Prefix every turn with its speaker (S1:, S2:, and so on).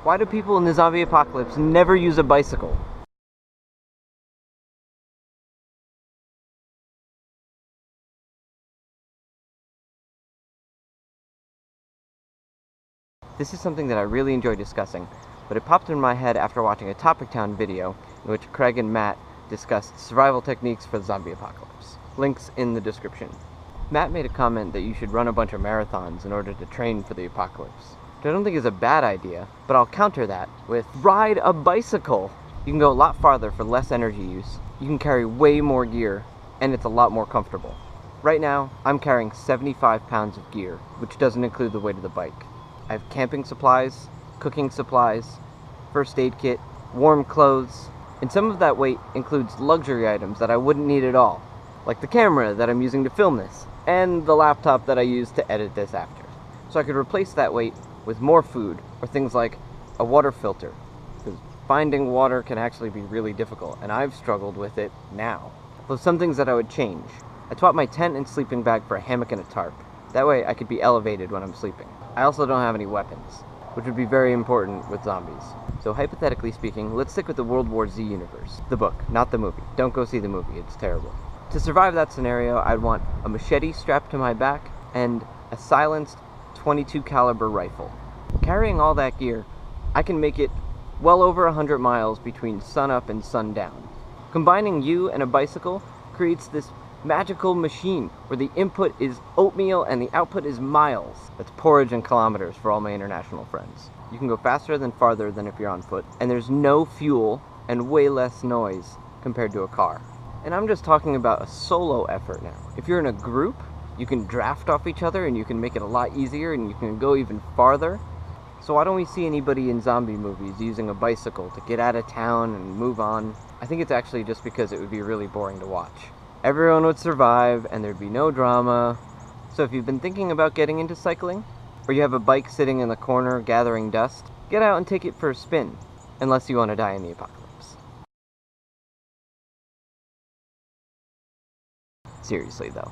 S1: Why do people in the zombie apocalypse never use a bicycle? This is something that I really enjoy discussing, but it popped in my head after watching a Topic Town video in which Craig and Matt discussed survival techniques for the zombie apocalypse. Links in the description. Matt made a comment that you should run a bunch of marathons in order to train for the apocalypse, which I don't think is a bad idea, but I'll counter that with ride a bicycle! You can go a lot farther for less energy use, you can carry way more gear, and it's a lot more comfortable. Right now, I'm carrying 75 pounds of gear, which doesn't include the weight of the bike. I have camping supplies, cooking supplies, first aid kit, warm clothes, and some of that weight includes luxury items that I wouldn't need at all, like the camera that I'm using to film this, and the laptop that I use to edit this after. So I could replace that weight with more food, or things like a water filter, because finding water can actually be really difficult, and I've struggled with it now. Though some things that I would change. I swapped my tent and sleeping bag for a hammock and a tarp. That way I could be elevated when I'm sleeping. I also don't have any weapons, which would be very important with zombies. So hypothetically speaking, let's stick with the World War Z universe. The book, not the movie. Don't go see the movie, it's terrible. To survive that scenario, I'd want a machete strapped to my back and a silenced 22 caliber rifle. Carrying all that gear, I can make it well over 100 miles between sunup and sundown. Combining you and a bicycle creates this magical machine where the input is oatmeal and the output is miles. That's porridge in kilometers for all my international friends. You can go faster than farther than if you're on foot, and there's no fuel and way less noise compared to a car. And I'm just talking about a solo effort now. If you're in a group, you can draft off each other and you can make it a lot easier and you can go even farther. So why don't we see anybody in zombie movies using a bicycle to get out of town and move on? I think it's actually just because it would be really boring to watch. Everyone would survive, and there'd be no drama. So if you've been thinking about getting into cycling, or you have a bike sitting in the corner gathering dust, get out and take it for a spin, unless you want to die in the apocalypse. Seriously though.